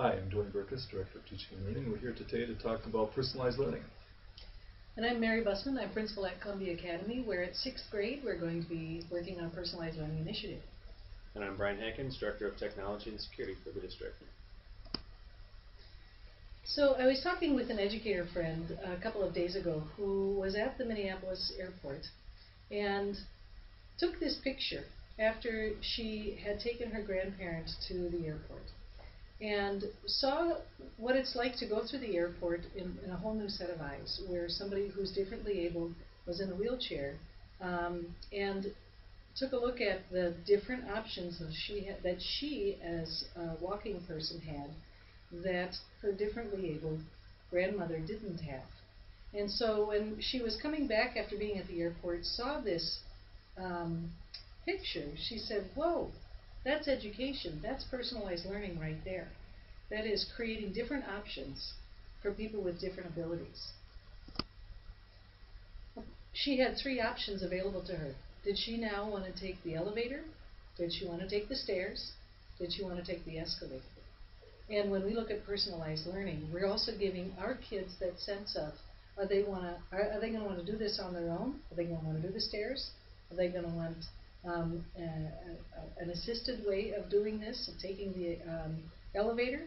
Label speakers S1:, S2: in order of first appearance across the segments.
S1: Hi, I'm Dwayne Burkus, Director of Teaching and Learning. We're here today to talk about personalized learning.
S2: And I'm Mary Bussman. I'm principal at Columbia Academy, where at 6th grade we're going to be working on a personalized learning initiative.
S3: And I'm Brian Hankins, Director of Technology and Security for the district.
S2: So I was talking with an educator friend a couple of days ago who was at the Minneapolis airport and took this picture after she had taken her grandparent to the airport and saw what it's like to go through the airport in a whole new set of eyes, where somebody who's differently able was in a wheelchair, and took a look at the different options that she as a walking person had that her differently abled grandmother didn't have. And so when she was coming back after being at the airport, saw this picture, she said, "Whoa, that's education. That's personalized learning right there. That is creating different options for people with different abilities." She had 3 options available to her. Did she now want to take the elevator? Did she want to take the stairs? Did she want to take the escalator? And when we look at personalized learning, we're also giving our kids that sense of, are they going to want to do this on their own? Are they going to want to do the stairs? Are they going to want an assisted way of doing this, of taking the elevator?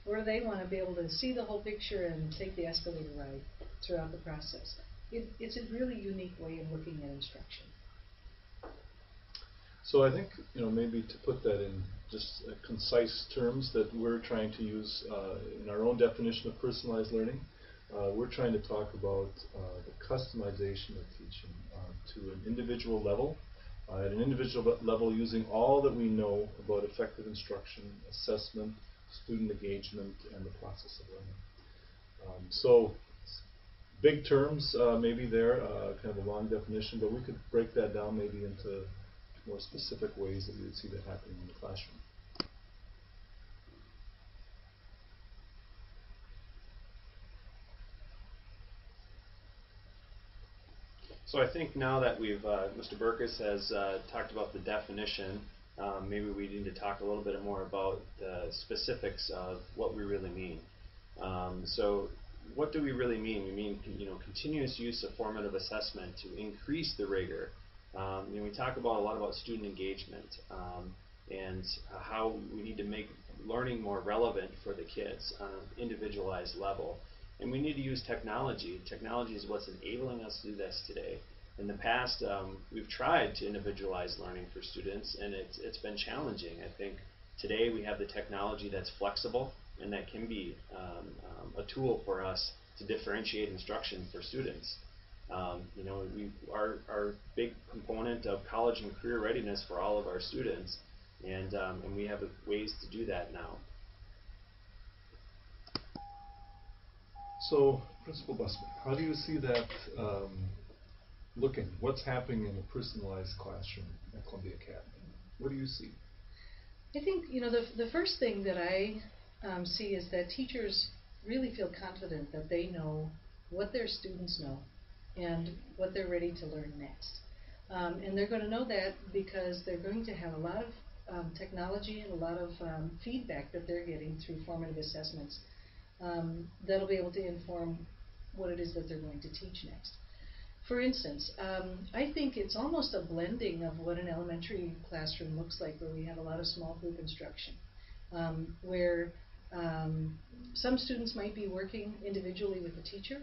S2: Or do they want to be able to see the whole picture and take the escalator ride throughout the process? It's a really unique way of looking at instruction.
S1: So I think, maybe to put that in just concise terms that we're trying to use in our own definition of personalized learning, we're trying to talk about the customization of teaching to an individual level, at an individual level using all that we know about effective instruction, assessment, student engagement, and the process of learning. So big terms maybe there, kind of a long definition, but we could break that down maybe into more specific ways that we would see that happening in the classroom.
S3: So I think now that Mr. Burkus has talked about the definition, maybe we need to talk a little bit more about the specifics of what we really mean. So what do we really mean? We mean, continuous use of formative assessment to increase the rigor. We talk a lot about student engagement and how we need to make learning more relevant for the kids on an individualized level. And we need to use technology. Technology is what's enabling us to do this today. In the past, we've tried to individualize learning for students, and it's been challenging. I think today we have the technology that's flexible and that can be a tool for us to differentiate instruction for students. Our big component of college and career readiness for all of our students, and we have ways to do that now.
S1: So, Principal Bussman, how do you see that looking? What's happening in a personalized classroom at Columbia Academy? What do you see?
S2: I think, the first thing that I see is that teachers really feel confident that they know what their students know and what they're ready to learn next. And they're going to know that because they're going to have a lot of technology and a lot of feedback that they're getting through formative assessments that'll be able to inform what it is that they're going to teach next. For instance, I think it's almost a blending of what an elementary classroom looks like, where we have a lot of small group instruction, where some students might be working individually with the teacher.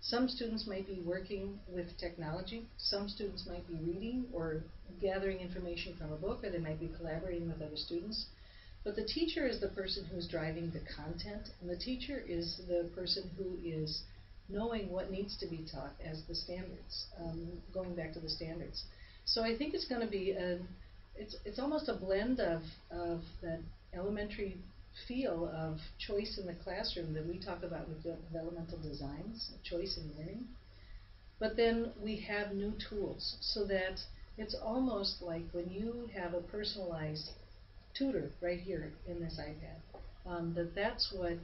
S2: Some students might be working with technology. Some students might be reading or gathering information from a book, or they might be collaborating with other students. But the teacher is the person who's driving the content, and the teacher is the person who is knowing what needs to be taught as the standards, going back to the standards. So I think it's going to be it's almost a blend of that elementary feel of choice in the classroom that we talk about with developmental designs, choice in learning. But then we have new tools, so that it's almost like when you have a personalized tutor right here in this iPad, that's what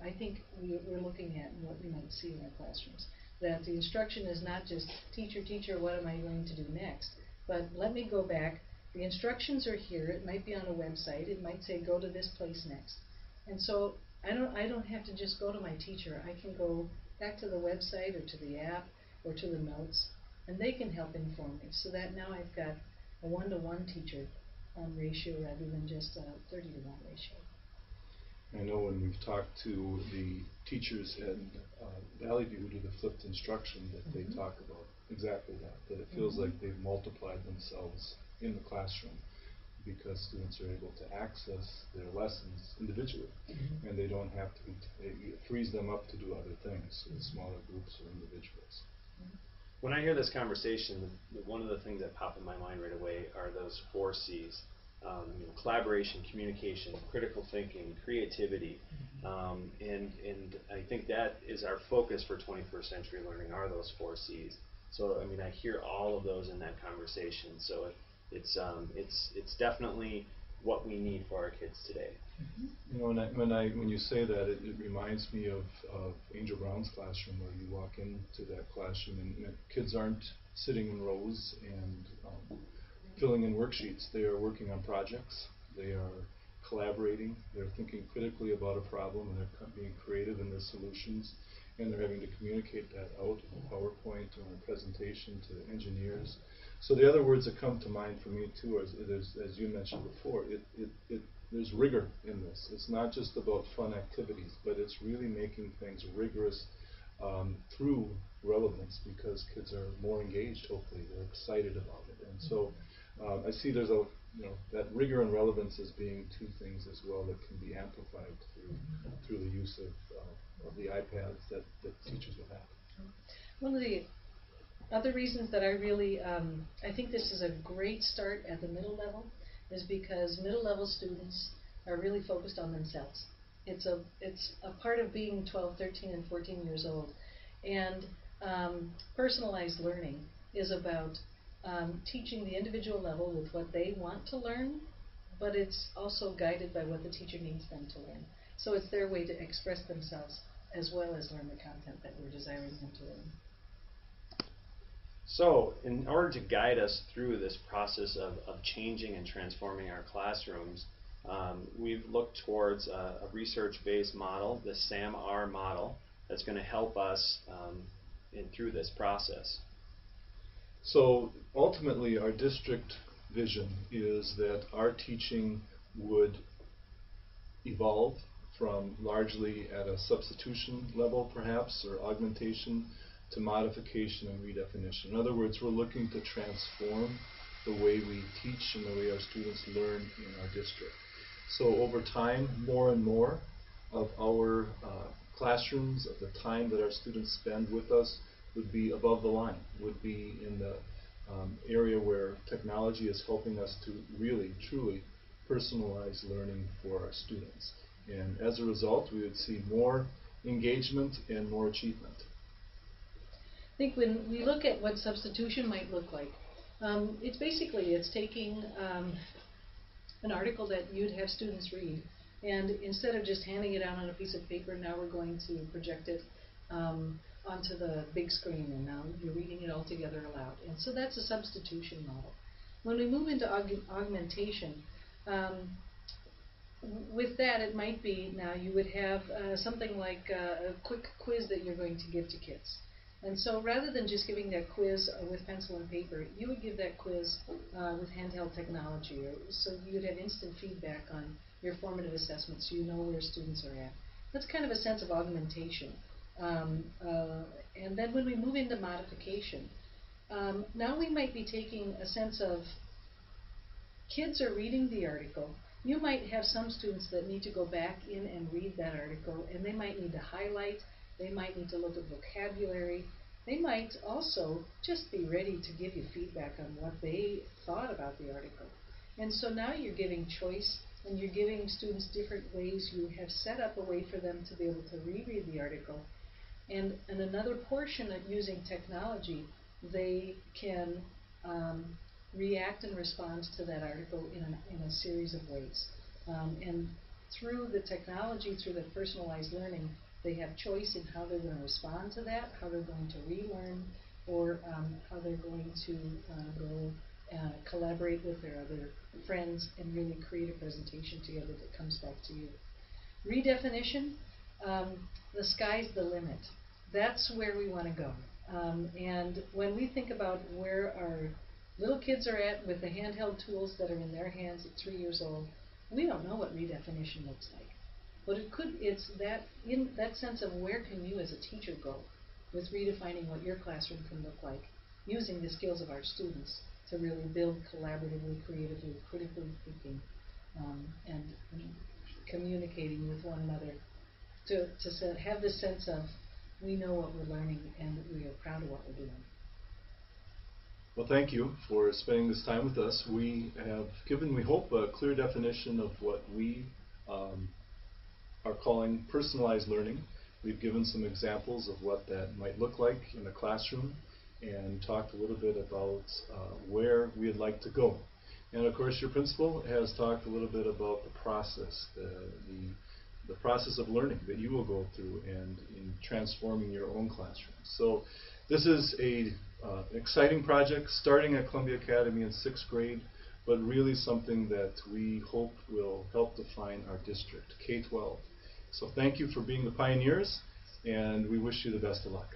S2: I think we're looking at and what we might see in our classrooms. That the instruction is not just teacher, teacher, what am I going to do next? But let me go back. The instructions are here. It might be on a website. It might say go to this place next. And so I don't have to just go to my teacher. I can go back to the website or to the app or to the notes, and they can help inform me. So that now I've got a 1-to-1 teacher ratio rather than just a 30-to-1 ratio.
S1: I know when we've talked to the teachers in Valley View who do the flipped instruction that they talk about exactly that it feels like they've multiplied themselves in the classroom because students are able to access their lessons individually, and they don't have to it frees them up to do other things in smaller groups or individuals.
S3: When I hear this conversation, one of the things that pop in my mind right away are those 4 C's. Collaboration, communication, critical thinking, creativity, and I think that is our focus for 21st century learning are those 4 C's. So I mean, I hear all of those in that conversation. So it's definitely what we need for our kids today.
S1: You know, when you say that, it reminds me of Angel Brown's classroom, where you walk into that classroom and kids aren't sitting in rows and filling in worksheets. They are working on projects. They are collaborating. They're thinking critically about a problem, and they're being creative in their solutions. And they're having to communicate that out in a PowerPoint or a presentation to engineers. So the other words that come to mind for me too, as you mentioned before, there's rigor in this. It's not just about fun activities, but it's really making things rigorous through relevance, because kids are more engaged. Hopefully, they're excited about it, and so I see there's that rigor and relevance as being 2 things as well that can be amplified through the use of the iPads that teachers will have.
S2: One of the other reasons that I really I think this is a great start at the middle level is because middle level students are really focused on themselves. It's a part of being 12, 13, and 14 years old, and personalized learning is about teaching the individual level with what they want to learn, but it's also guided by what the teacher needs them to learn. So it's their way to express themselves as well as learn the content that we're desiring them to learn.
S3: So, in order to guide us through this process of changing and transforming our classrooms, we've looked towards a research-based model, the SAM-R model, that's going to help us through this process.
S1: So ultimately, our district vision is that our teaching would evolve from largely at a substitution level, perhaps, or augmentation, to modification and redefinition. In other words, we're looking to transform the way we teach and the way our students learn in our district. So over time, more and more of our classrooms, of the time that our students spend with us, would be above the line, would be in the area where technology is helping us to really, truly personalize learning for our students. And as a result, we would see more engagement and more achievement.
S2: I think when we look at what substitution might look like, it's taking an article that you'd have students read, and instead of just handing it out on a piece of paper, now we're going to project it onto the big screen, and now you're reading it all together aloud. And so that's a substitution model. When we move into augmentation, with that, it might be now you would have something like a quick quiz that you're going to give to kids. And so rather than just giving that quiz with pencil and paper, you would give that quiz with handheld technology. So you would have instant feedback on your formative assessments, so you know where students are at. That's kind of a sense of augmentation. And then when we move into modification, now we might be taking a sense of kids are reading the article. You might have some students that need to go back in and read that article, and they might need to highlight, they might need to look at vocabulary, they might also just be ready to give you feedback on what they thought about the article. And so now you're giving choice, and you're giving students different ways. You have set up a way for them to be able to reread the article. And another portion of using technology, they can react and respond to that article in a series of ways. And through the technology, through the personalized learning, they have choice in how they're going to respond to that, how they're going to relearn, or how they're going to go collaborate with their other friends and really create a presentation together that comes back to you. redefinition, the sky's the limit. That's where we want to go. And when we think about where our little kids are at with the handheld tools that are in their hands at 3 years old, we don't know what redefinition looks like. But it's that in that sense of where can you as a teacher go with redefining what your classroom can look like, using the skills of our students to really build collaboratively, creatively, critically thinking, and communicating with one another to have this sense of we know what we're learning and we are proud of what we're doing.
S1: Well, thank you for spending this time with us. We have given, we hope, a clear definition of what we are calling personalized learning. We've given some examples of what that might look like in a classroom and talked a little bit about where we'd like to go. And of course, your principal has talked a little bit about the process, the process of learning that you will go through and in transforming your own classroom. So this is a exciting project starting at Columbia Academy in 6th grade, but really something that we hope will help define our district, K-12. So thank you for being the pioneers, and we wish you the best of luck.